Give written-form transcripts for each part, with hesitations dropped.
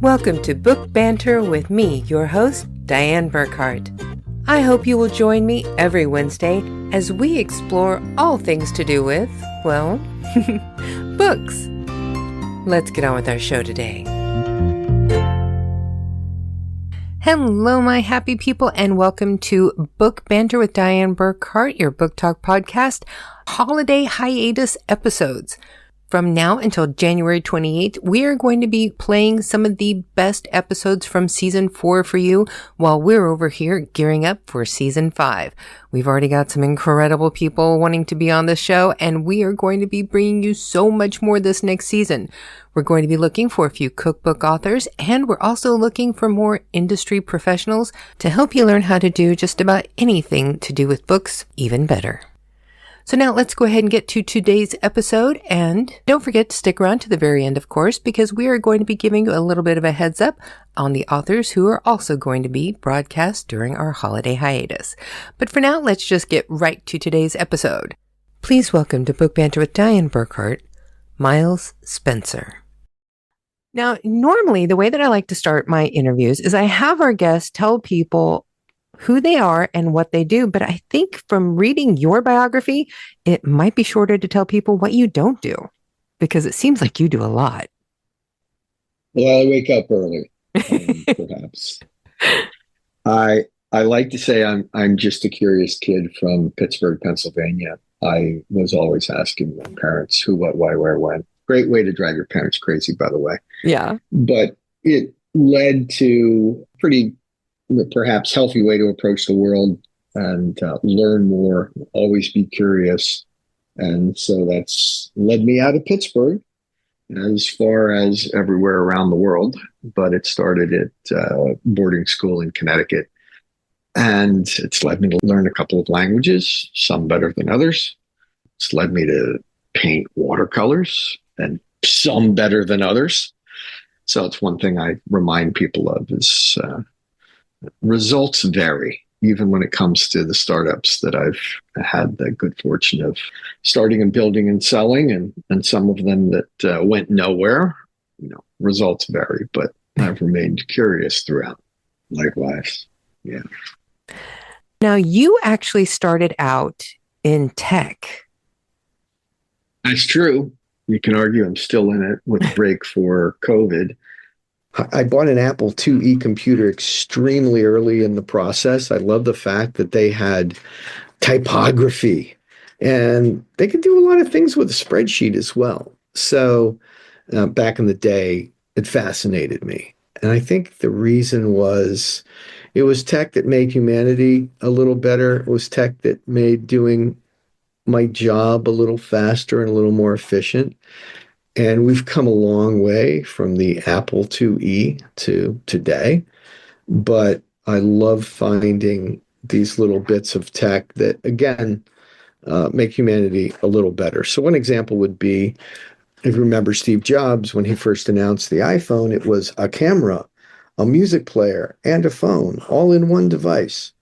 Welcome to Book Banter with me, your host, Dianne Burkhart. I hope you will join me every Wednesday as we explore all things to do with, well, books. Let's get on with our show today. Hello, my happy people, and welcome to Book Banter with Dianne Burkhart, your book talk podcast, holiday hiatus episodes. From now until January 28th, we are going to be playing some of the best episodes from season 4 for you while we're over here gearing up for season 5. We've already got some incredible people wanting to be on the show, and we are going to be bringing you so much more this next season. We're going to be looking for a few cookbook authors, and we're also looking for more industry professionals to help you learn how to do just about anything to do with books even better. So now let's go ahead and get to today's episode, and don't forget to stick around to the very end, of course, because we are going to be giving you a little bit of a heads up on the authors who are also going to be broadcast during our holiday hiatus. But for now, let's just get right to today's episode. Please welcome to Book Banter with Dianne Burkhart, Miles Spencer. Now, normally the way that I like to start my interviews is I have our guests tell people who they are and what they do. But I think from reading your biography, it might be shorter to tell people what you don't do, because it seems like you do a lot. Well, I wake up early, perhaps. I like to say I'm just a curious kid from Pittsburgh, Pennsylvania. I was always asking my parents who, what, why, where, when. Great way to drive your parents crazy, by the way. Yeah. But it led to pretty perhaps healthy way to approach the world and learn more, always be curious. And so that's led me out of Pittsburgh as far as everywhere around the world. But it started at boarding school in Connecticut. And it's led me to learn a couple of languages, some better than others. It's led me to paint watercolors, and some better than others. So it's one thing I remind people of is results vary, even when it comes to the startups that I've had the good fortune of starting and building and selling, and some of them that went nowhere. Results vary, but I've remained curious throughout. Likewise, yeah. Now, you actually started out in tech. That's true. You can argue I'm still in it with a break for COVID. I bought an Apple IIe computer extremely early in the process. I love the fact that they had typography, and they could do a lot of things with a spreadsheet as well. So back in the day, it fascinated me. And I think the reason was it was tech that made humanity a little better. It was tech that made doing my job a little faster and a little more efficient. And we've come a long way from the Apple IIe to today. But I love finding these little bits of tech that, again, make humanity a little better. So one example would be, if you remember Steve Jobs, when he first announced the iPhone, it was a camera, a music player, and a phone, all in one device.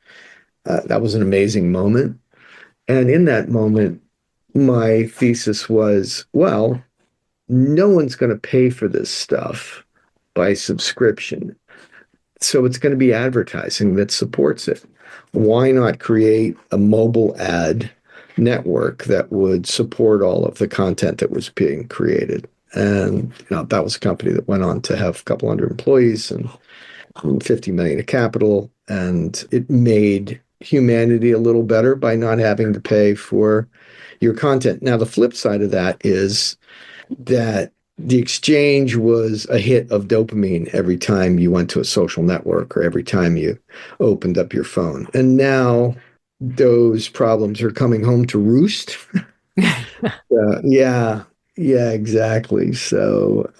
That was an amazing moment. And in that moment, my thesis was, well, no one's going to pay for this stuff by subscription. So it's going to be advertising that supports it. Why not create a mobile ad network that would support all of the content that was being created? And that was a company that went on to have a couple hundred employees and $50 million of capital. And it made humanity a little better by not having to pay for your content. Now, the flip side of that is that the exchange was a hit of dopamine every time you went to a social network or every time you opened up your phone. And now those problems are coming home to roost. Yeah, exactly. So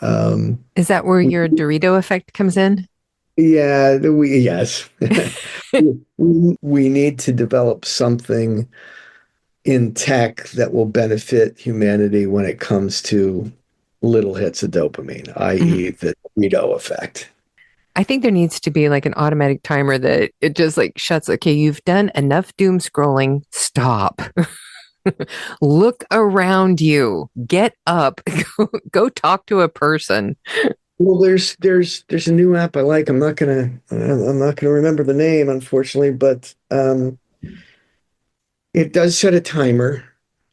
is that where your Dorito effect comes in? Yeah, yes. We need to develop something in tech that will benefit humanity when it comes to little hits of dopamine, i.e. the Dorito effect. I think there needs to be like an automatic timer that it just like shuts. Okay, you've done enough doom scrolling. Stop. Look around you. Get up. Go talk to a person. Well, there's a new app I like. I'm not gonna remember the name, unfortunately, but it does set a timer,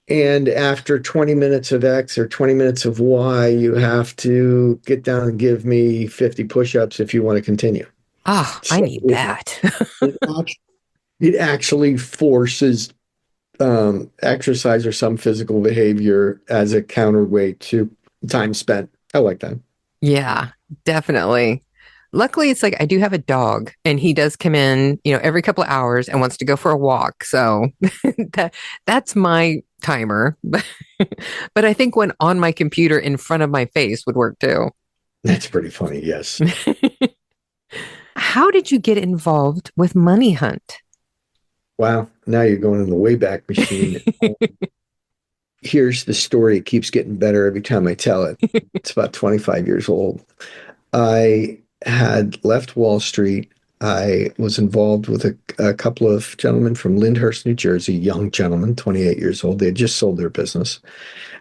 and after 20 minutes of X or 20 minutes of Y, you have to get down and give me 50 push-ups if you want to continue. Ah, I So need that. it, it actually forces exercise or some physical behavior as a counterweight to time spent. I like that. Yeah, definitely. Luckily, it's like I do have a dog and he does come in, every couple of hours and wants to go for a walk. So that's my timer. But I think when on my computer in front of my face would work too. That's pretty funny. Yes. How did you get involved with Money Hunt? Wow. Now you're going in the Wayback Machine. Here's the story. It keeps getting better every time I tell it. It's about 25 years old. I had left Wall Street. I was involved with a couple of gentlemen from Lyndhurst, New Jersey, young gentlemen, 28 years old. They had just sold their business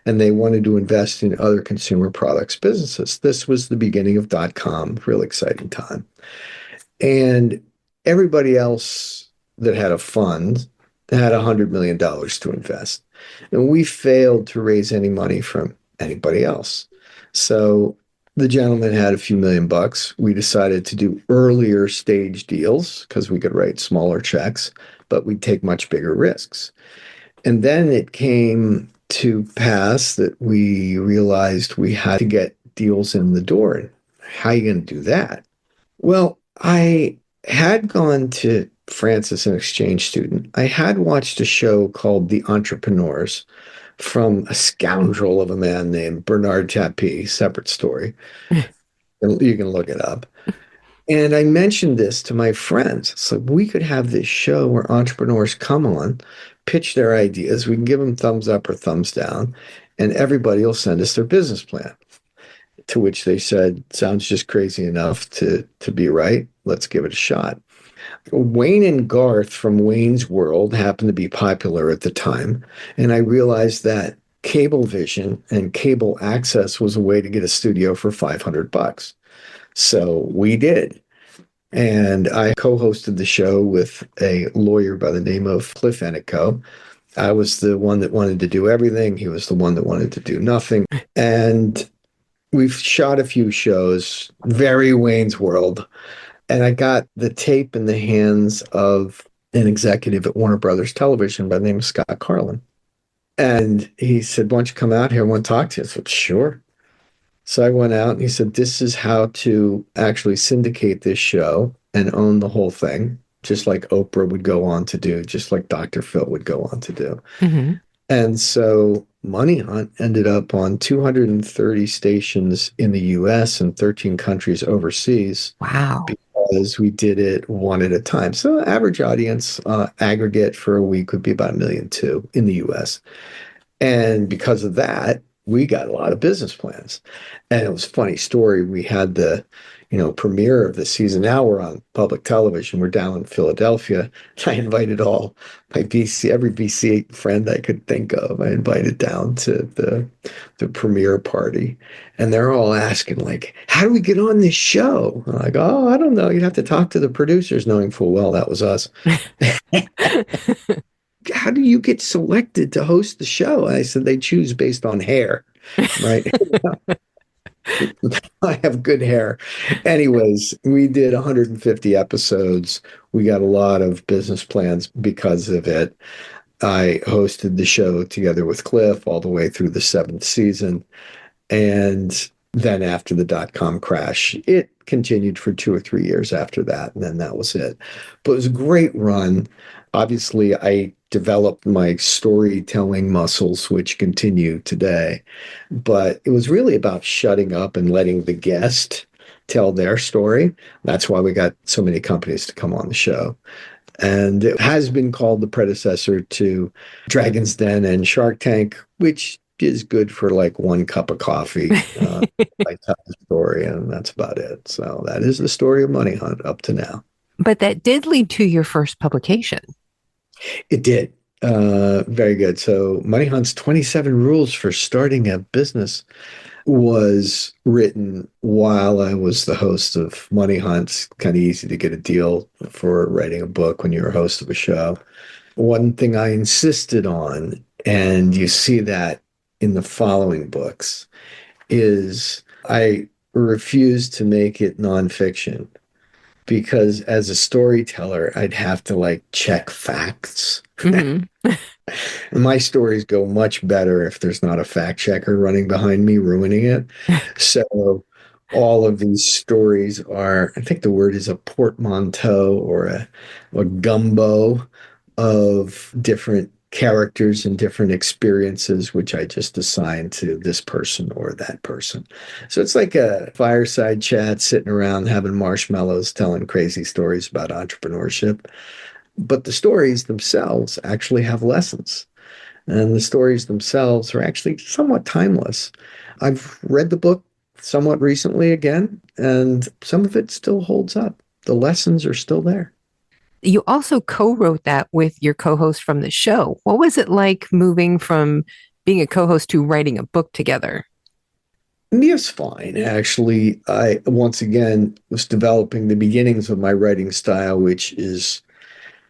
and they wanted to invest in other consumer products businesses. This was the beginning of .com, real exciting time. And everybody else that had a fund had $100 million to invest. And we failed to raise any money from anybody else. So the gentleman had a few $1,000,000. We decided to do earlier stage deals because we could write smaller checks, but we'd take much bigger risks. And then it came to pass that we realized we had to get deals in the door. How are you going to do that? Well, I had gone to France as an exchange student. I had watched a show called The Entrepreneurs from a scoundrel of a man named Bernard Tapie, separate story. You can look it up. And I mentioned this to my friends. So we could have this show where entrepreneurs come on, pitch their ideas. We can give them thumbs up or thumbs down, and everybody will send us their business plan. To which they said, sounds just crazy enough to be right. Let's give it a shot. Wayne and Garth from Wayne's World happened to be popular at the time. And I realized that Cablevision and cable access was a way to get a studio for $500. So we did. And I co-hosted the show with a lawyer by the name of Cliff Ennico. I was the one that wanted to do everything. He was the one that wanted to do nothing. And we've shot a few shows, very Wayne's World. And I got the tape in the hands of an executive at Warner Brothers Television by the name of Scott Carlin. And he said, why don't you come out here? I want to talk to you. I said, sure. So I went out and he said, this is how to actually syndicate this show and own the whole thing, just like Oprah would go on to do, just like Dr. Phil would go on to do. Mm-hmm. And so Money Hunt ended up on 230 stations in the US and 13 countries overseas. Wow. Because we did it one at a time. So average audience aggregate for a week would be about 1.2 million in the US. And because of that, we got a lot of business plans. And it was a funny story. We had the, premiere of the season. Now we're on public television. We're down in Philadelphia. I invited all my every BC friend I could think of. I invited down to the premiere party. And they're all asking, like, how do we get on this show? I'm like, oh, I don't know. You'd have to talk to the producers, knowing full well that was us. How do you get selected to host the show? I said, they choose based on hair, right? I have good hair. Anyways, we did 150 episodes. We got a lot of business plans because of it. I hosted the show together with Cliff all the way through the 7th season. And then after the .com crash, it continued for 2 or 3 years after that. And then that was it. But it was a great run. Obviously, I developed my storytelling muscles, which continue today. But it was really about shutting up and letting the guest tell their story. That's why we got so many companies to come on the show. And it has been called the predecessor to Dragon's Den and Shark Tank, which is good for like one cup of coffee. I tell the story, and that's about it. So that is the story of Money Hunt up to now. But that did lead to your first publication. It did. Very good. So Money Hunt's 27 rules for starting a business. was written while I was the host of Money Hunt. It's kind of easy to get a deal for writing a book when you're a host of a show. One thing I insisted on, and you see that in the following books, is I refused to make it nonfiction because as a storyteller, I'd have to like check facts. Mm-hmm. And my stories go much better if there's not a fact checker running behind me ruining it. So all of these stories are, I think the word is a portmanteau or a gumbo of different characters and different experiences, which I just assign to this person or that person. So it's like a fireside chat, sitting around having marshmallows, telling crazy stories about entrepreneurship. But the stories themselves actually have lessons. And the stories themselves are actually somewhat timeless. I've read the book somewhat recently again, and some of it still holds up. The lessons are still there. You also co-wrote that with your co-host from the show. What was it like moving from being a co-host to writing a book together? Mia's fine, actually. I, once again, was developing the beginnings of my writing style, which is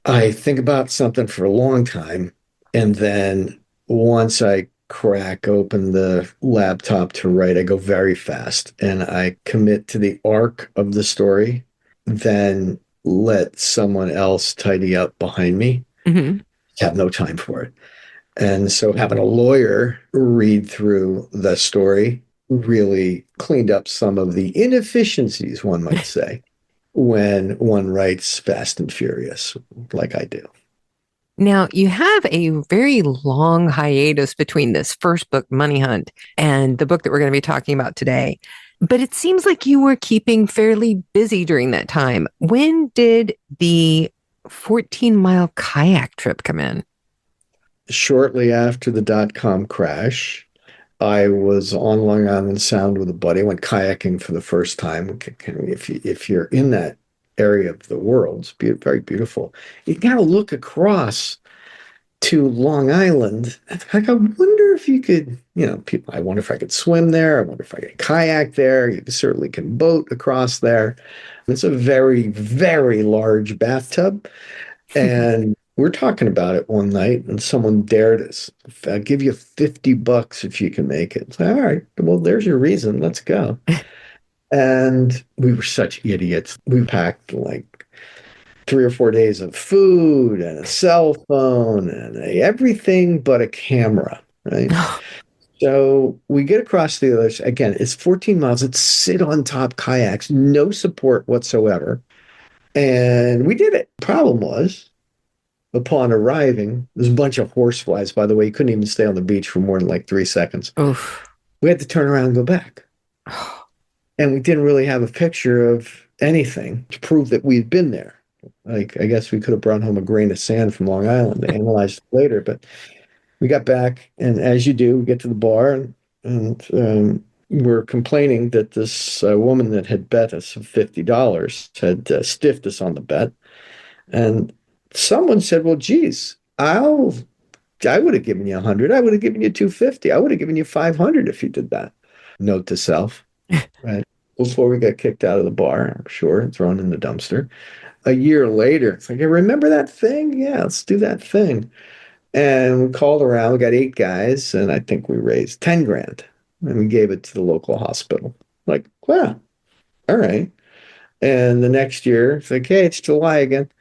I think about something for a long time. And then once I crack open the laptop to write, I go very fast and I commit to the arc of the story, then let someone else tidy up behind me. Mm-hmm. Have no time for it. And so having a lawyer read through the story really cleaned up some of the inefficiencies, one might say, when one writes fast and furious like I do. Now, you have a very long hiatus between this first book, Money Hunt, and the book that we're going to be talking about today. But it seems like you were keeping fairly busy during that time. When did the 14-mile kayak trip come in? Shortly after the dot-com crash, I was on Long Island Sound with a buddy. I went kayaking for the first time. If you're in that area of the world, it's very beautiful. You got to look across to Long Island. Like, I wonder if you could, people, I wonder if I could swim there. I wonder if I could kayak there. You certainly can boat across there. It's a very, very large bathtub. And we're talking about it one night, and someone dared us. I'll give you $50 if you can make it. It's like, all right, well, there's your reason. Let's go. And we were such idiots. We packed like 3 or 4 days of food and a cell phone and everything but a camera, right? So we get across the other side. Again, it's 14 miles. It's sit on top kayaks, no support whatsoever. And we did it. Problem was, upon arriving, there's a bunch of horseflies, by the way. You couldn't even stay on the beach for more than like 3 seconds. Oof. We had to turn around and go back. And we didn't really have a picture of anything to prove that we'd been there. Like, I guess we could have brought home a grain of sand from Long Island to analyze it later. But we got back, and as you do, we get to the bar, and we're complaining that this woman that had bet us $50 had stiffed us on the bet. And someone said, well, geez, I would have given you 100. I would have given you 250. I would have given you 500 if you did that. Note to self, right? Before we got kicked out of the bar, I'm sure, and thrown in the dumpster. A year later, it's like, hey, remember that thing? Yeah, let's do that thing. And we called around. We got 8 guys, and I think we raised 10 grand. And we gave it to the local hospital. Like, wow, all right. And the next year, it's like, hey, it's July again.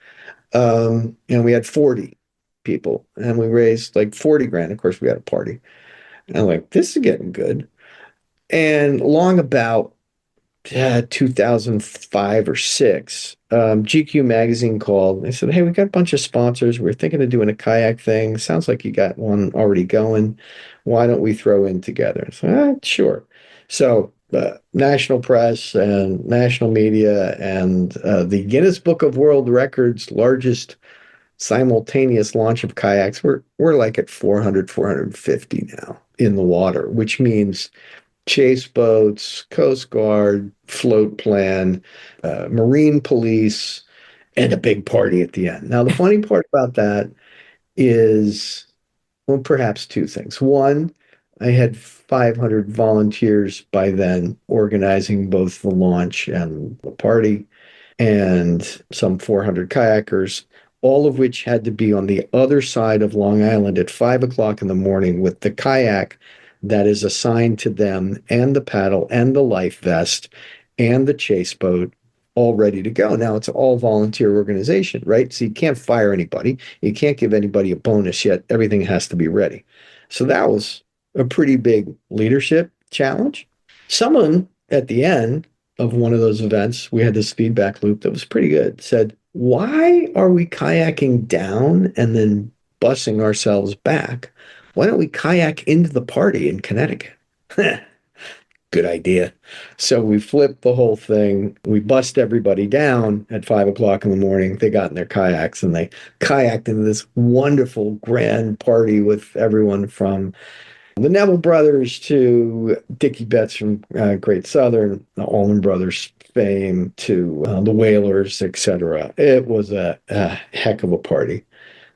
And we had 40 people, and we raised like 40 grand. Of course, we had a party. And I'm like, this is getting good. And long about 2005 or 6, GQ magazine called. They said, hey, we got a bunch of sponsors. We're thinking of doing a kayak thing. Sounds like you got one already going. Why don't we throw in together? So, sure. So national press and national media and the Guinness Book of World Records largest simultaneous launch of kayaks. We're like at 400, 450 now in the water, which means chase boats, Coast Guard, float plan, Marine police, and a big party at the end. Now, the funny part about that is, well, perhaps 2 things. One, I had 500 volunteers by then organizing both the launch and the party, and some 400 kayakers, all of which had to be on the other side of Long Island at 5 o'clock in the morning with the kayak that is assigned to them, and the paddle, and the life vest, and the chase boat, all ready to go. Now it's all volunteer organization, right? So you can't fire anybody. You can't give anybody a bonus yet. Everything has to be ready. So that was a pretty big leadership challenge. Someone at the end of one of those events, we had this feedback loop that was pretty good, said, why are we kayaking down and then busing ourselves back? Why don't we kayak into the party in Connecticut? Good idea. So we flipped the whole thing. We bussed everybody down at 5 o'clock in the morning. They got in their kayaks and they kayaked into this wonderful grand party with everyone from the Neville brothers to Dickie Betts from Great Southern, the Allman Brothers fame, to the Whalers, etc. It was a heck of a party.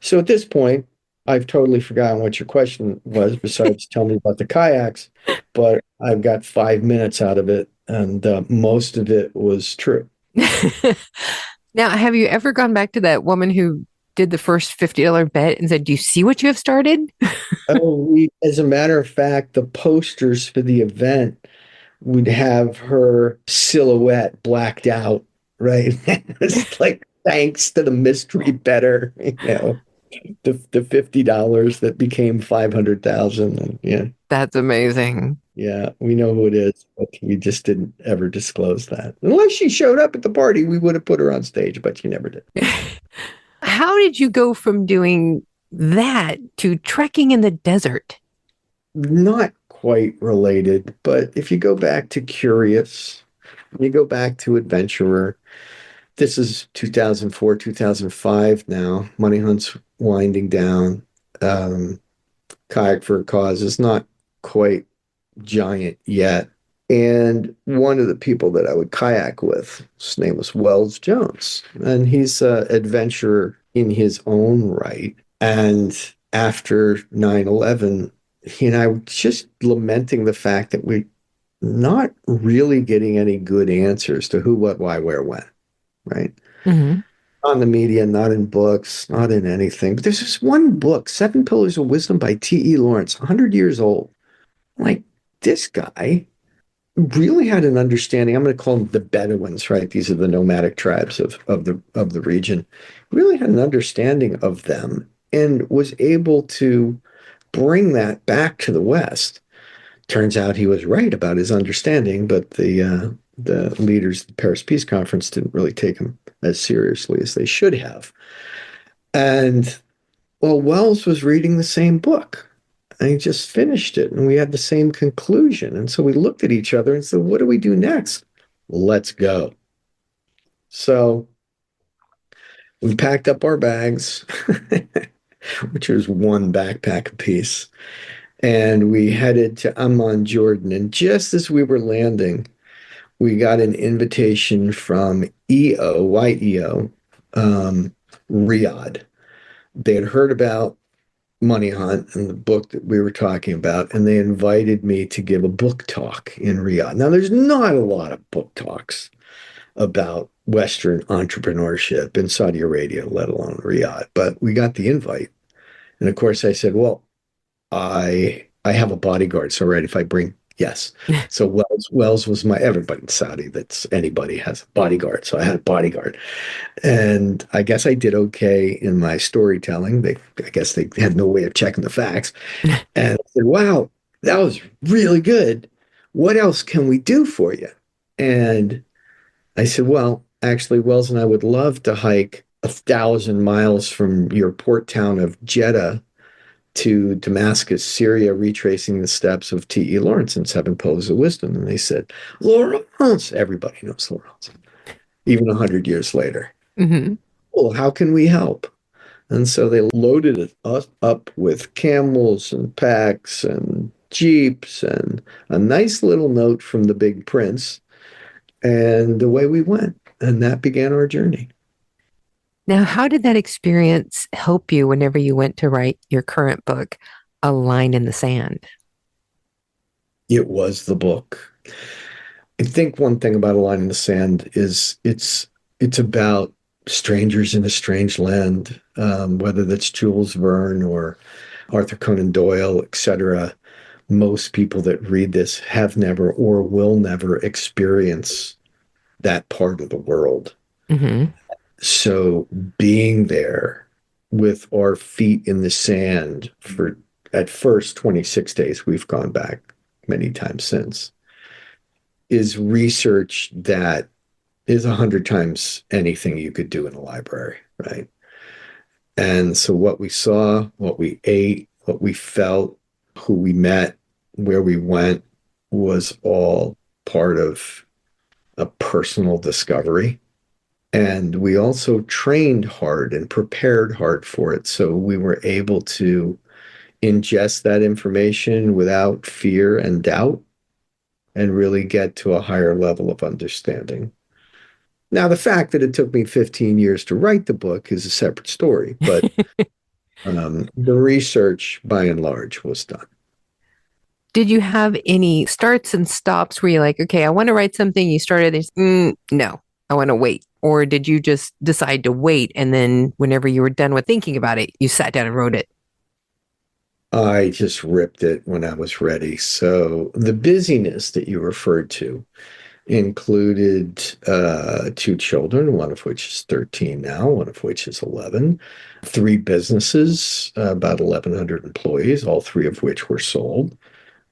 So at this point, I've totally forgotten what your question was, besides tell me about the kayaks, but I've got 5 minutes out of it, and most of it was true. Now, have you ever gone back to that woman who did the first $50 bet and said, do you see what you have started? As a matter of fact, the posters for the event would have her silhouette blacked out, right? It's like, thanks to the mystery bettor, the $50 that became 500,000. Yeah. That's amazing. Yeah, we know who it is, but we just didn't ever disclose that. Unless she showed up at the party, we would have put her on stage, but she never did. How did you go from doing that to trekking in the desert? Not quite related, but if you go back to Curious, you go back to Adventurer, this is 2004, 2005 now. MoneyHunt's winding down. Kayak for a Cause is not quite giant yet. And one of the people that I would kayak with, his name was Wells Jones, and he's an adventurer in his own right. And after 9/11, he and I were just lamenting the fact that we're not really getting any good answers to who, what, why, where, when, right? Mm-hmm. Not in the media, not in books, not in anything. But there's this one book, Seven Pillars of Wisdom by T.E. Lawrence, 100 years old. Like, this guy really had an understanding. I'm going to call them the Bedouins, right? These are the nomadic tribes of the region. Really had an understanding of them and was able to bring that back to the West. Turns out he was right about his understanding, but the leaders of the Paris Peace Conference didn't really take him as seriously as they should have. And well, Wells was reading the same book. And he just finished it, and we had the same conclusion. And so we looked at each other and said, what do we do next? Let's go. So we packed up our bags, which was one backpack apiece, and we headed to Amman, Jordan. And just as we were landing, we got an invitation from YEO, Riyadh. They had heard about MoneyHunt and the book that we were talking about, and they invited me to give a book talk in Riyadh. Now, there's not a lot of book talks about Western entrepreneurship in Saudi Arabia, let alone Riyadh, but we got the invite. And of course, I said, well, I have a bodyguard, so right, if I bring, yes. So Wells was everybody in Saudi anybody has a bodyguard, so I had a bodyguard. And I guess I did okay in my storytelling. I guess they had no way of checking the facts. And I said, wow, that was really good. What else can we do for you? And I said, well, actually, Wells and I would love to hike 1,000 miles from your port town of Jeddah to Damascus, Syria, retracing the steps of T.E. Lawrence and Seven Pillars of Wisdom. And they said, Lawrence, everybody knows Lawrence, even 100 years later. Mm-hmm. Well, how can we help? And so they loaded us up with camels and packs and jeeps and a nice little note from the big prince. And away we went. And that began our journey. Now, how did that experience help you whenever you went to write your current book, A Line in the Sand? It was the book. I think one thing about A Line in the Sand is it's about strangers in a strange land, whether that's Jules Verne or Arthur Conan Doyle, etc. Most people that read this have never or will never experience that part of the world. Mm-hmm. So being there with our feet in the sand for at first 26 days, we've gone back many times since, is research that is 100 times anything you could do in a library, right? And so what we saw, what we ate, what we felt, who we met, where we went was all part of a personal discovery. And we also trained hard and prepared hard for it. So we were able to ingest that information without fear and doubt and really get to a higher level of understanding. Now, the fact that it took me 15 years to write the book is a separate story, but the research by and large was done. Did you have any starts and stops where you're like, okay, I want to write something, you started this, no, I want to wait? Or did you just decide to wait and then whenever you were done with thinking about it, you sat down and wrote it? I just ripped it when I was ready. So the busyness that you referred to included two children, one of which is 13 now, one of which is 11, three businesses, about 1,100 employees, all three of which were sold.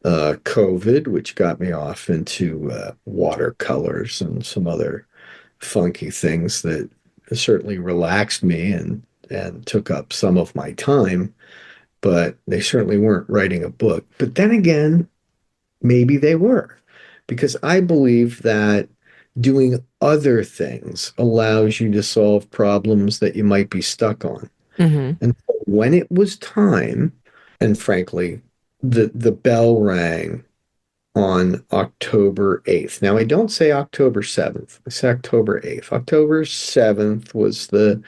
COVID, which got me off into watercolors and some other funky things that certainly relaxed me and took up some of my time, but they certainly weren't writing a book. But then again, maybe they were, because I believe that doing other things allows you to solve problems that you might be stuck on. Mm-hmm. And when it was time, and frankly, the bell rang on October 8th. Now, I don't say October 7th. I say October 8th. October 7th was the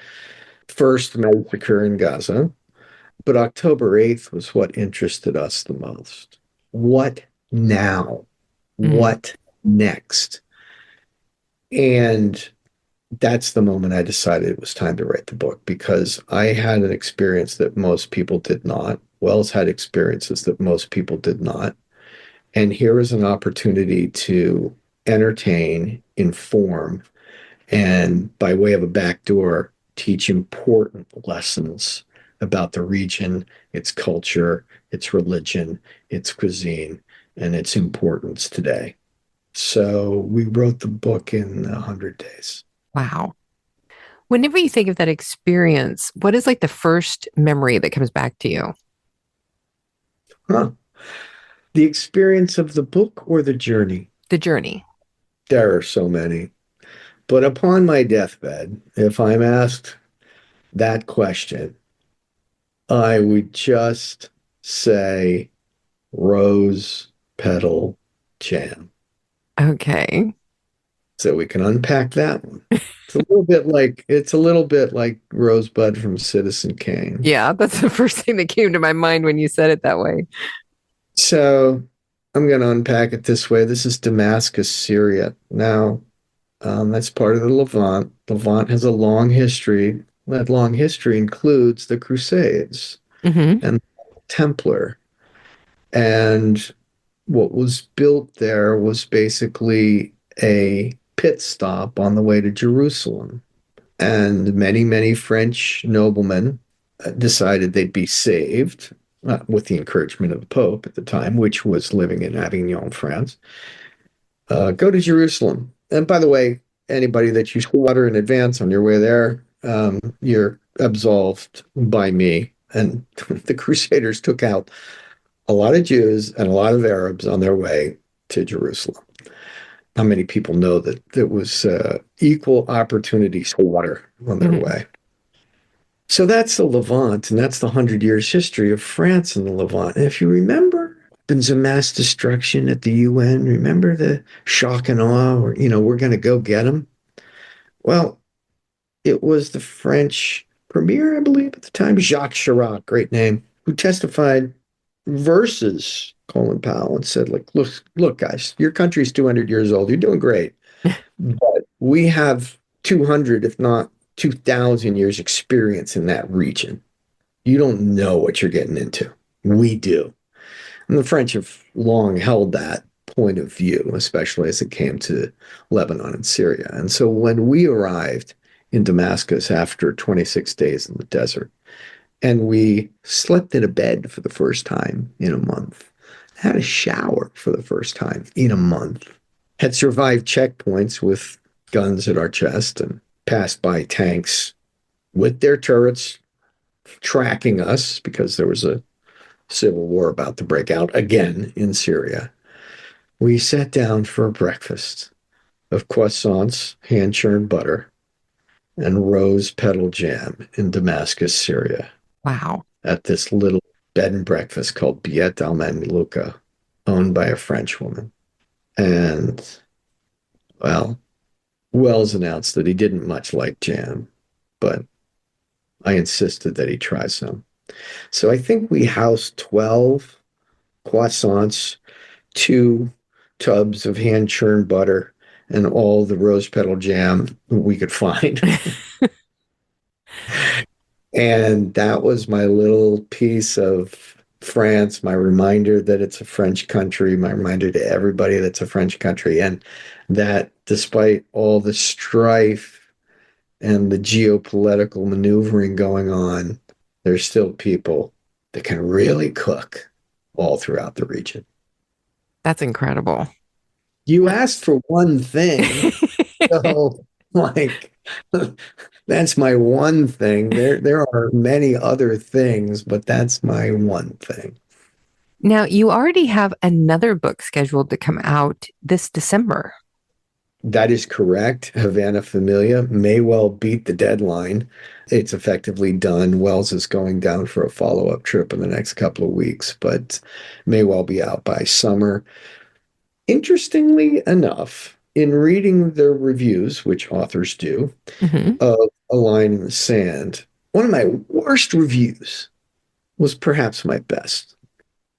first massacre in Gaza, but October 8th was what interested us the most. What now? Mm-hmm. What next? And that's the moment I decided it was time to write the book, because I had an experience that most people did not. Wells had experiences that most people did not. And here is an opportunity to entertain, inform, and by way of a backdoor, teach important lessons about the region, its culture, its religion, its cuisine, and its importance today. So we wrote the book in 100 days. Wow. Whenever you think of that experience, what is like the first memory that comes back to you? Huh. The experience of the book or the journey? The journey. There are so many. But upon my deathbed, if I'm asked that question, I would just say rose petal jam. Okay. So we can unpack that one. It's a little bit like Rosebud from Citizen Kane. Yeah, that's the first thing that came to my mind when you said it that way. So I'm going to unpack it this way. This is Damascus, Syria. Now, that's part of the Levant. Levant has a long history. That long history includes the Crusades Mm-hmm. and the Templar. And what was built there was basically a pit stop on the way to Jerusalem. And many, many French noblemen decided they'd be saved with the encouragement of the Pope at the time, which was living in Avignon, France. Go to Jerusalem. And by the way, anybody that used water in advance on your way there, you're absolved by me. And the Crusaders took out a lot of Jews and a lot of Arabs on their way to Jerusalem. Not many people know that there was equal opportunity slaughter on their Mm-hmm. way. So that's the Levant, and that's the 100 years history of France and the Levant. And if you remember, weapons of mass destruction at the UN, remember the shock and awe, or, we're going to go get them? Well, it was the French premier, I believe, at the time, Jacques Chirac, great name, who testified versus Colin Powell, and said, like, look, guys, your country's 200 years old. You're doing great. But we have 200, if not 2,000 years experience in that region. You don't know what you're getting into. We do. And the French have long held that point of view, especially as it came to Lebanon and Syria. And so when we arrived in Damascus after 26 days in the desert, and we slept in a bed for the first time in a month, had a shower for the first time in a month, had survived checkpoints with guns at our chest and passed by tanks with their turrets tracking us because there was a civil war about to break out again in Syria. We sat down for a breakfast of croissants, hand-churned butter, and rose petal jam in Damascus, Syria. Wow. At this little bed and breakfast called Biet al-Mamluka, owned by a French woman. And, well, Wells announced that he didn't much like jam, but I insisted that he try some. So I think we housed 12 croissants, 2 tubs of hand-churned butter, and all the rose petal jam we could find. And that was my little piece of France, my reminder that it's a French country, my reminder to everybody that's a French country, and that despite all the strife and the geopolitical maneuvering going on, there's still people that can really cook all throughout the region. That's incredible. You asked for one thing, so like that's my one thing. There are many other things, but that's my one thing. Now, you already have another book scheduled to come out this December. That is correct. Havana Familia may well beat the deadline. It's effectively done. Wells is going down for a follow-up trip in the next couple of weeks, but may well be out by summer. Interestingly enough, in reading the reviews, which authors do, of A Line in the Sand, one of my worst reviews was perhaps my best.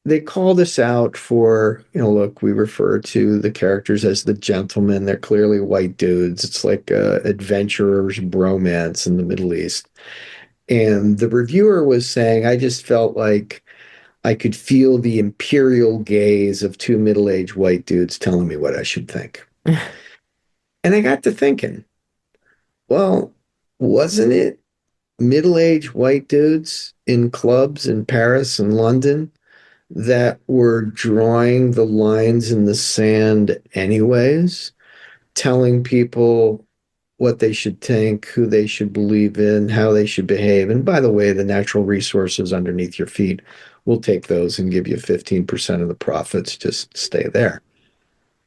They call this out for, look, we refer to the characters as the gentlemen. They're clearly white dudes. It's like a adventurer's bromance in the Middle East. And the reviewer was saying, I just felt like I could feel the imperial gaze of 2 middle-aged white dudes telling me what I should think. And I got to thinking, well, wasn't it middle-aged white dudes in clubs in Paris and London that were drawing the lines in the sand anyways, telling people what they should think, who they should believe in, how they should behave? And by the way, the natural resources underneath your feet, we'll take those and give you 15% of the profits. Just stay there.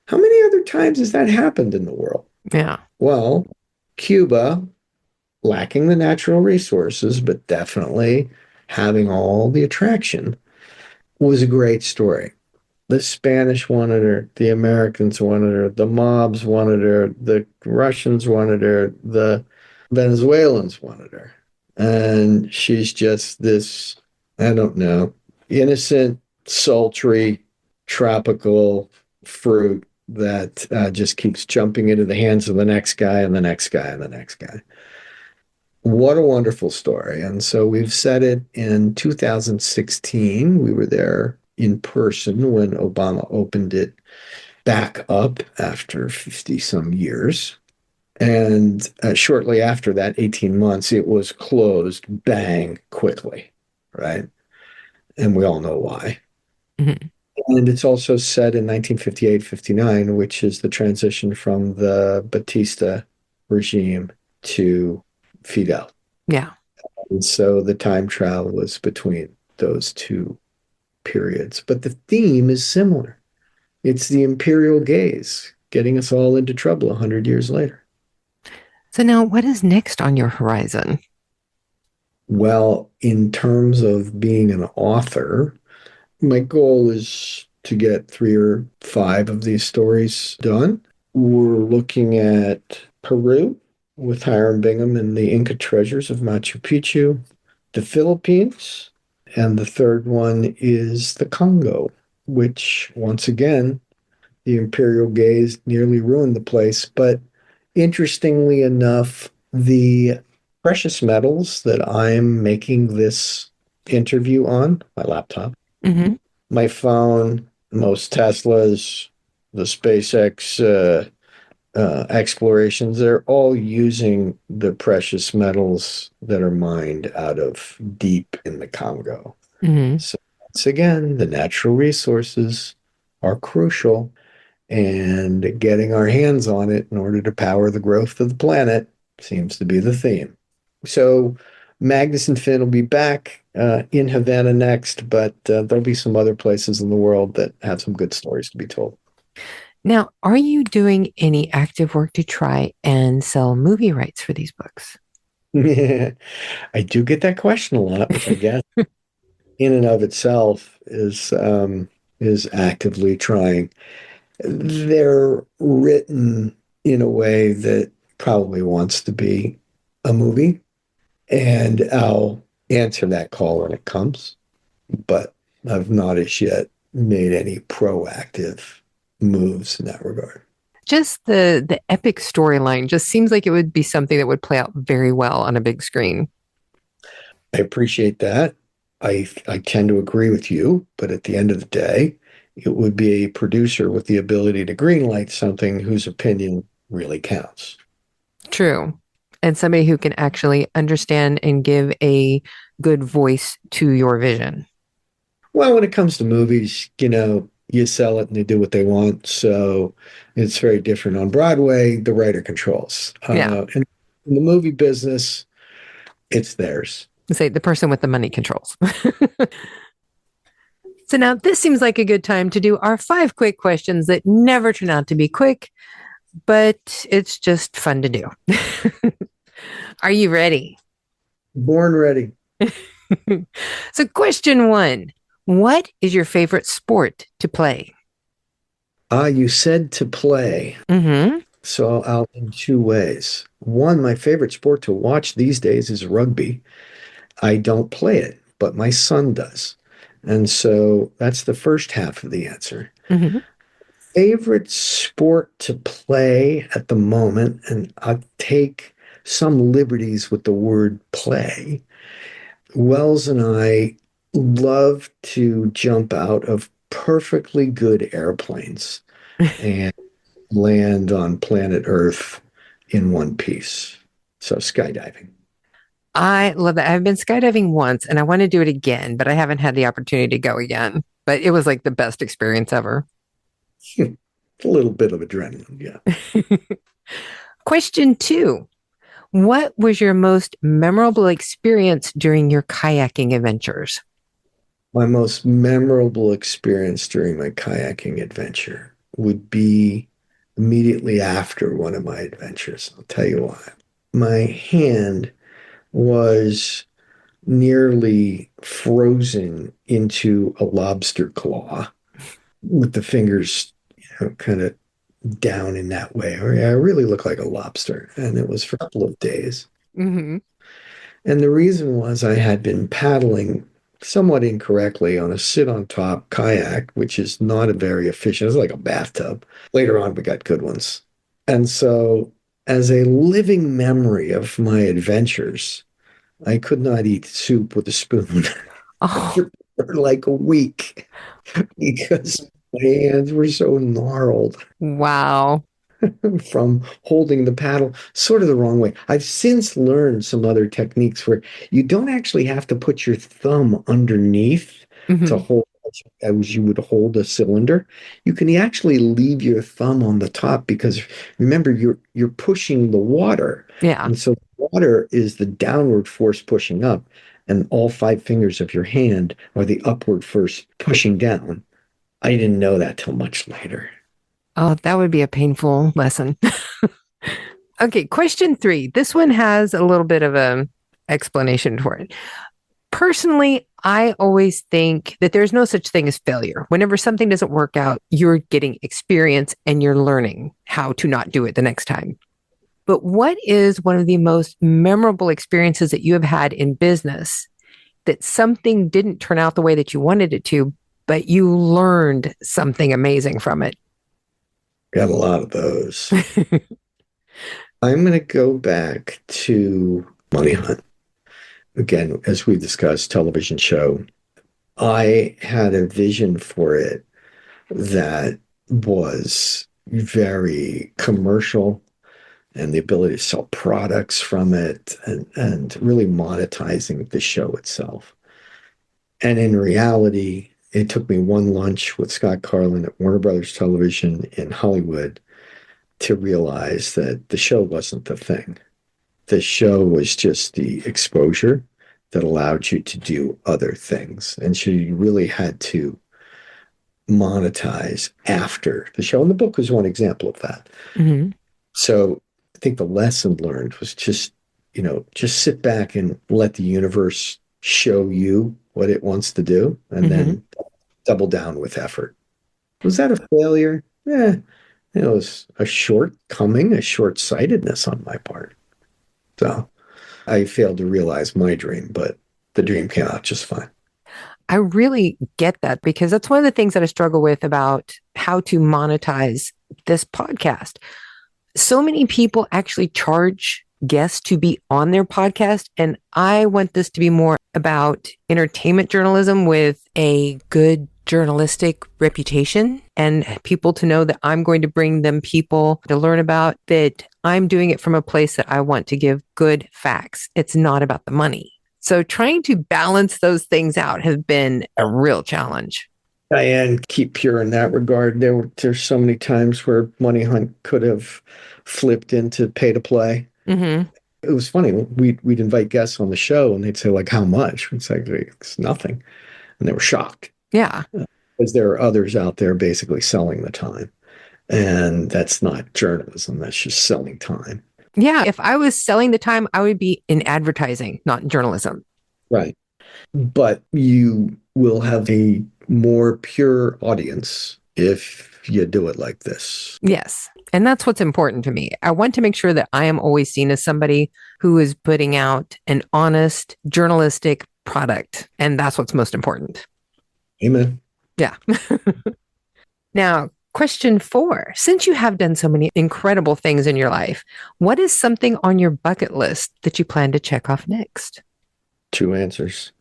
How many other times has that happened in the world? Yeah. Well, Cuba, lacking the natural resources, but definitely having all the attraction, was a great story. The Spanish wanted her, the Americans wanted her, the mobs wanted her, the Russians wanted her, the Venezuelans wanted her. And she's just this, I don't know, innocent, sultry, tropical fruit that just keeps jumping into the hands of the next guy and the next guy and the next guy. What a wonderful story. And so we've set it in 2016. We were there in person when Obama opened it back up after 50 some years. And shortly after that, 18 months, it was closed, bang, quickly, right? And we all know why. Mm-hmm. And it's also set in 1958-59, which is the transition from the Batista regime to Fidel. Yeah. And so the time travel was between those two periods. But the theme is similar. It's the imperial gaze, getting us all into trouble 100 years later. So now what is next on your horizon? Well, in terms of being an author, my goal is to get 3 or 5 of these stories done. We're looking at Peru with Hiram Bingham and the Inca treasures of Machu Picchu, the Philippines, and the third one is the Congo. which once again, the imperial gaze nearly ruined the place. But interestingly enough, the precious metals that I'm making this interview on, my laptop, Mm-hmm. my phone, most Teslas, the SpaceX explorations, they're all using the precious metals that are mined out of deep in the Congo. Mm-hmm. So once again, the natural resources are crucial, and getting our hands on it in order to power the growth of the planet seems to be the theme. So Magnus and Finn will be back in Havana next, but there'll be some other places in the world that have some good stories to be told. Now, are you doing any active work to try and sell movie rights for these books? I do get that question a lot, which I guess in and of itself is actively trying. They're written in a way that probably wants to be a movie, and I'll answer that call when it comes, but I've not as yet made any proactive moves in that regard. Just the epic storyline just seems like it would be something that would play out very well on a big screen. I appreciate that. I tend to agree with you, but at the end of the day, it would be a producer with the ability to greenlight something whose opinion really counts. True. And somebody who can actually understand and give a good voice to your vision. Well, when it comes to movies, you sell it and they do what they want. So it's very different. On Broadway, the writer controls. Yeah. In the movie business, it's theirs. Say the person with the money controls. So now this seems like a good time to do our 5 quick questions that never turn out to be quick, but it's just fun to do. Are you ready? Born ready. So question 1, what is your favorite sport to play? You said to play. Mm-hmm. So I'll in 2 ways. One, my favorite sport to watch these days is rugby. I don't play it, but my son does. And so that's the first half of the answer. Mm-hmm. Favorite sport to play at the moment, and I take some liberties with the word play. Wells and I love to jump out of perfectly good airplanes and land on planet Earth in one piece. So skydiving. I love that. I've been skydiving once and I want to do it again, but I haven't had the opportunity to go again. But it was like the best experience ever. A little bit of adrenaline, yeah. Question 2. What was your most memorable experience during your kayaking adventures? My most memorable experience during my kayaking adventure would be immediately after one of my adventures. I'll tell you why. My hand was nearly frozen into a lobster claw with the fingers, kind of down in that way. I really look like a lobster. And it was for a couple of days. Mm-hmm. And the reason was I had been paddling somewhat incorrectly on a sit on top kayak, which is not a very efficient, it's like a bathtub. Later on, we got good ones. And so, as a living memory of my adventures, I could not eat soup with a spoon for like a week because my hands were so gnarled. Wow. From holding the paddle sort of the wrong way. I've since learned some other techniques where you don't actually have to put your thumb underneath to hold as you would hold a cylinder. You can actually leave your thumb on the top because remember you're pushing the water. Yeah. And so water is the downward force pushing up, and all 5 fingers of your hand are the upward force pushing down. I didn't know that till much later. Oh, that would be a painful lesson. Okay, question 3. This one has a little bit of a explanation for it. Personally, I always think that there's no such thing as failure. Whenever something doesn't work out, you're getting experience and you're learning how to not do it the next time. But what is one of the most memorable experiences that you have had in business that something didn't turn out the way that you wanted it to, but you learned something amazing from it. Got a lot of those. I'm going to go back to MoneyHunt. Again, as we discussed, television show. I had a vision for it that was very commercial, and the ability to sell products from it, and really monetizing the show itself. And in reality, it took me one lunch with Scott Carlin at Warner Brothers Television in Hollywood to realize that the show wasn't the thing. The show was just the exposure that allowed you to do other things. And so you really had to monetize after the show. And the book was one example of that. Mm-hmm. So I think the lesson learned was just sit back and let the universe show you what it wants to do, and then double down with effort. Was that a failure? Yeah, it was a shortcoming, a short-sightedness on my part. So I failed to realize my dream, but the dream came out just fine. I really get that, because that's one of the things that I struggle with about how to monetize this podcast. So many people actually charge guests to be on their podcast, and I want this to be more about entertainment journalism with a good journalistic reputation, and people to know that I'm going to bring them people to learn about, that I'm doing it from a place that I want to give good facts. It's not about the money. So trying to balance those things out has been a real challenge. Dianne, keep pure in that regard. There's so many times where MoneyHunt could have flipped into pay to play. Mm-hmm. It was funny. We'd invite guests on the show, and they'd say, like, how much? It's like, it's nothing. And they were shocked. Yeah. Because there are others out there basically selling the time. And that's not journalism. That's just selling time. Yeah. If I was selling the time, I would be in advertising, not in journalism. Right. But you will have a more pure audience if you do it like this. Yes. And that's what's important to me. I want to make sure that I am always seen as somebody who is putting out an honest journalistic product. And that's what's most important. Amen. Yeah. Now, question 4. Since you have done so many incredible things in your life, what is something on your bucket list that you plan to check off next? 2 answers.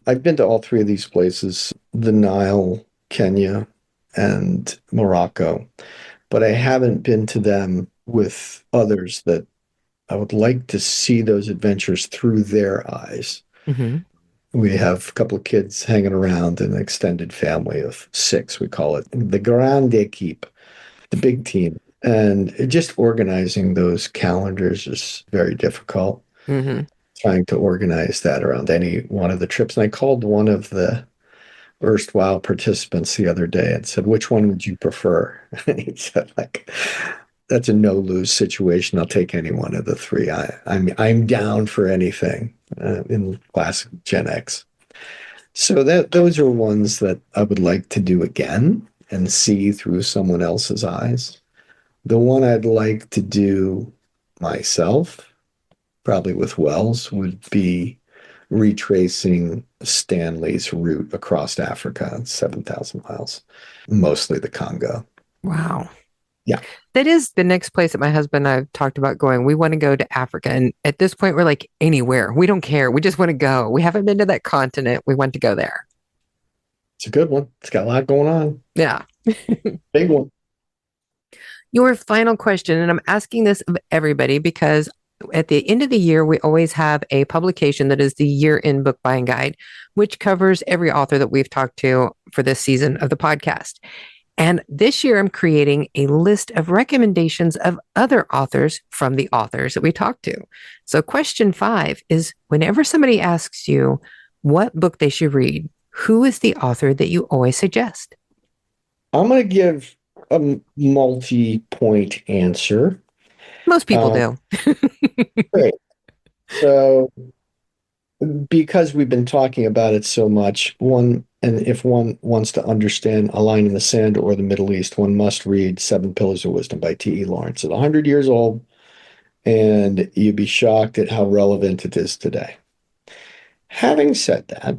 I've been to all 3 of these places, the Nile, Kenya, and Morocco, but I haven't been to them with others that I would like to see those adventures through their eyes. Mm-hmm. We have a couple of kids hanging around, an extended family of 6, we call it, the grande équipe, the big team. And just organizing those calendars is very difficult. Mm-hmm. Trying to organize that around any one of the trips. And I called one of the erstwhile participants the other day and said, which one would you prefer? And he said, like, that's a no-lose situation. I'll take any one of the 3. I'm down for anything in classic Gen X. So those are ones that I would like to do again and see through someone else's eyes. The one I'd like to do myself, probably with Wells, would be retracing Stanley's route across Africa, 7,000 miles, mostly the Congo. Wow. Yeah. That is the next place that my husband and I have talked about going. We want to go to Africa. And at this point, we're like, anywhere. We don't care. We just want to go. We haven't been to that continent. We want to go there. It's a good one. It's got a lot going on. Yeah. Big one. Your final question, and I'm asking this of everybody because at the end of the year, we always have a publication that is the year-end book buying guide, which covers every author that we've talked to for this season of the podcast. And this year, I'm creating a list of recommendations of other authors from the authors that we talked to. So question 5 is, whenever somebody asks you what book they should read, who is the author that you always suggest? I'm going to give a multi-point answer. Most people do. Great. So, because we've been talking about it so much, if one wants to understand A Line in the Sand or the Middle East, one must read 7 Pillars of Wisdom by T.E. Lawrence. It's 100 years old, and you'd be shocked at how relevant it is today. Having said that,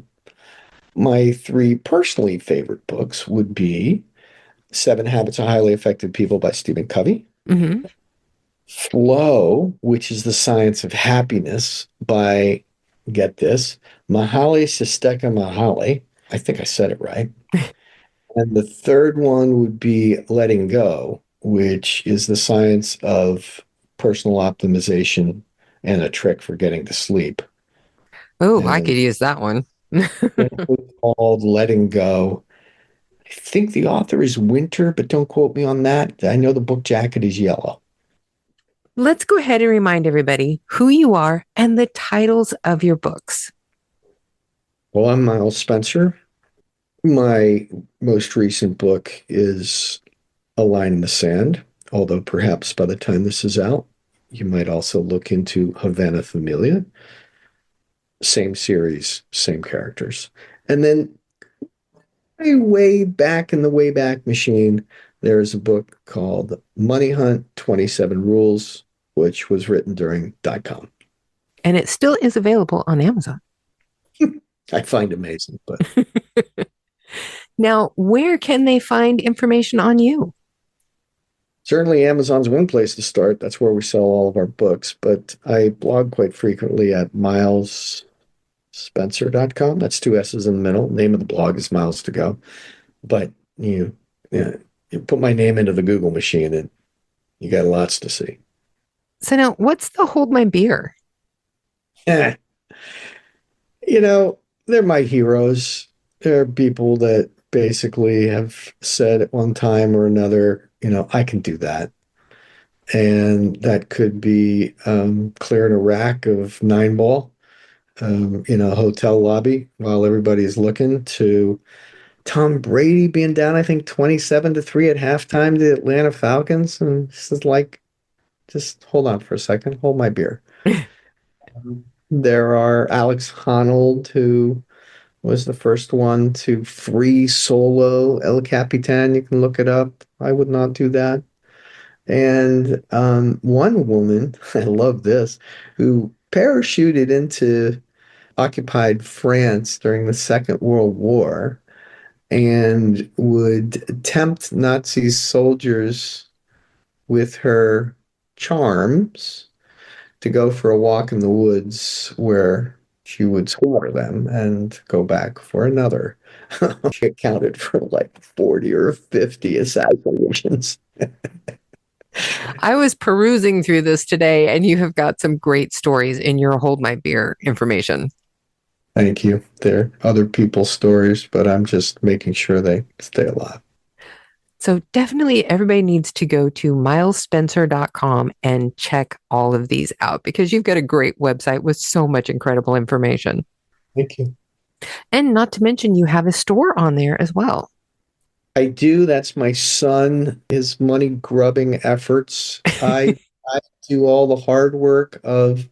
My three personally favorite books would be Seven Habits of Highly Effective People by Stephen Covey, Mm-hmm. Flow, which is the Science of Happiness by, get this, Mihaly Csikszentmihalyi. I think I said it right. And the third one would be Letting Go, which is the science of personal optimization and a trick for getting to sleep. Oh, I And could use that one. it's called Letting Go. I think the author is Winter, but don't quote me on that. I know the book jacket is yellow. Let's go ahead and remind everybody who you are and the titles of your books. Well, I'm Miles Spencer. My most recent book is A Line in the Sand, although perhaps by the time this is out, you might also look into Havana Familia. Same series, same characters. And then way back in the Wayback Machine, there's a book called Money Hunt 27 Rules, which was written during .com. And it still is available on Amazon. I find amazing, but Now, where can they find information on you? certainly Amazon's one place to start. That's where we sell all of our books, but I blog quite frequently at milesspencer.com. That's two S's in the middle. Name of the blog is Miles to Go. But you put my name into the Google machine and you got lots to see. So now, what's the Hold My Beer? Eh, they're my heroes. They're people that basically have said at one time or another, I can do that. And that could be clearing a rack of 9-ball in a hotel lobby while everybody's looking, to Tom Brady being down, I think 27-3 at halftime to the Atlanta Falcons. And this is like, just hold on for a second, hold my beer. There are Alex Honnold, who was the first one to free solo El Capitan. You can look it up. I would not do that. And one woman, I love this, who parachuted into occupied France during the Second World War and would tempt Nazi soldiers with her charms to go for a walk in the woods where she would squatter them and go back for another. She accounted for like 40 or 50 assassinations. I was perusing through this today, and you have got some great stories in your Hold My Beer information. Thank you. They're other people's stories, but I'm just making sure they stay alive. So definitely everybody needs to go to milesspencer.com and check all of these out, because you've got a great website with so much incredible information. Thank you. And not to mention, you have a store on there as well. I do. That's my son, his money grubbing efforts. I do all the hard work of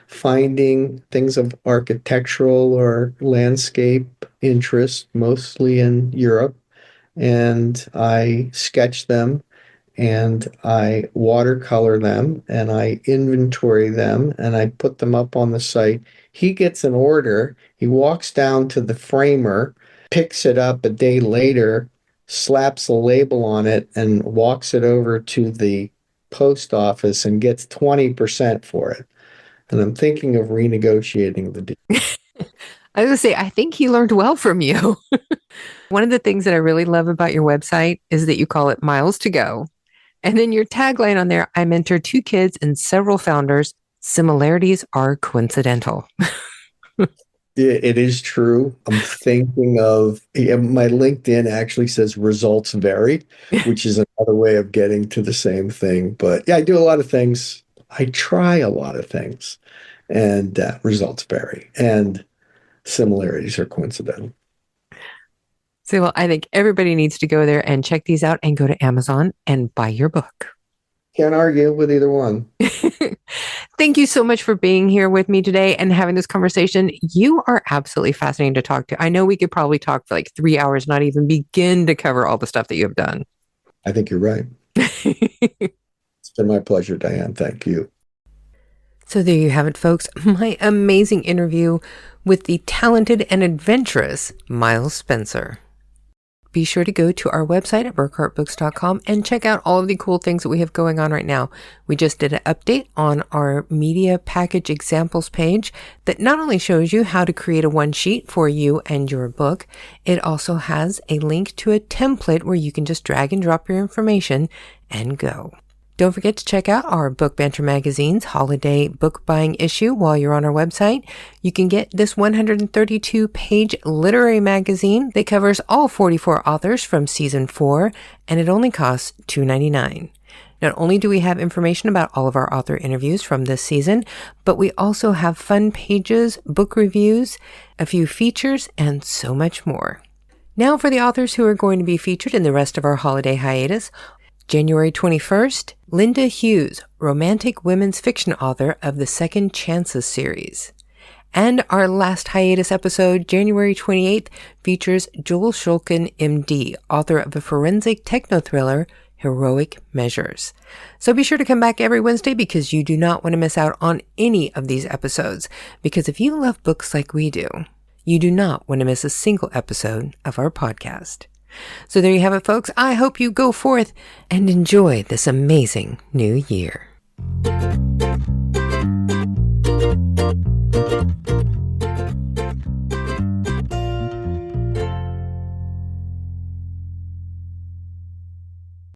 finding things of architectural or landscape interest, mostly in Europe. And I sketch them and I watercolor them and I inventory them and I put them up on the site. He gets an order. He walks down to the framer, picks it up a day later, slaps a label on it, and walks it over to the post office and gets 20% for it. And I'm thinking of renegotiating the deal. I was going to say, I think he learned well from you. One of the things that I really love about your website is that you call it Miles to Go. And then your tagline on there, I mentor 2 kids and several founders. Similarities are coincidental. It is true. I'm thinking of, my LinkedIn actually says results vary, which is another way of getting to the same thing. But yeah, I do a lot of things. I try a lot of things, and results vary, and similarities are coincidental. So, well, I think everybody needs to go there and check these out and go to Amazon and buy your book. Can't argue with either one. Thank you so much for being here with me today and having this conversation. You are absolutely fascinating to talk to. I know we could probably talk for like 3 hours, not even begin to cover all the stuff that you have done. I think you're right. It's been my pleasure, Dianne. Thank you. So there you have it, folks. My amazing interview with the talented and adventurous Miles Spencer. Be sure to go to our website at burkhartbooks.com and check out all of the cool things that we have going on right now. We just did an update on our media package examples page that not only shows you how to create a one sheet for you and your book, it also has a link to a template where you can just drag and drop your information and go. Don't forget to check out our Book Banter Magazine's holiday book buying issue while you're on our website. You can get this 132-page literary magazine that covers all 44 authors from season 4, and it only costs $2.99. Not only do we have information about all of our author interviews from this season, but we also have fun pages, book reviews, a few features, and so much more. Now for the authors who are going to be featured in the rest of our holiday hiatus. January 21st, Linda Hughes, romantic women's fiction author of the Second Chances series. And our last hiatus episode, January 28th, features Joel Shulkin, MD, author of a forensic techno-thriller, Heroic Measures. So be sure to come back every Wednesday because you do not want to miss out on any of these episodes. Because if you love books like we do, you do not want to miss a single episode of our podcast. So there you have it, folks. I hope you go forth and enjoy this amazing new year.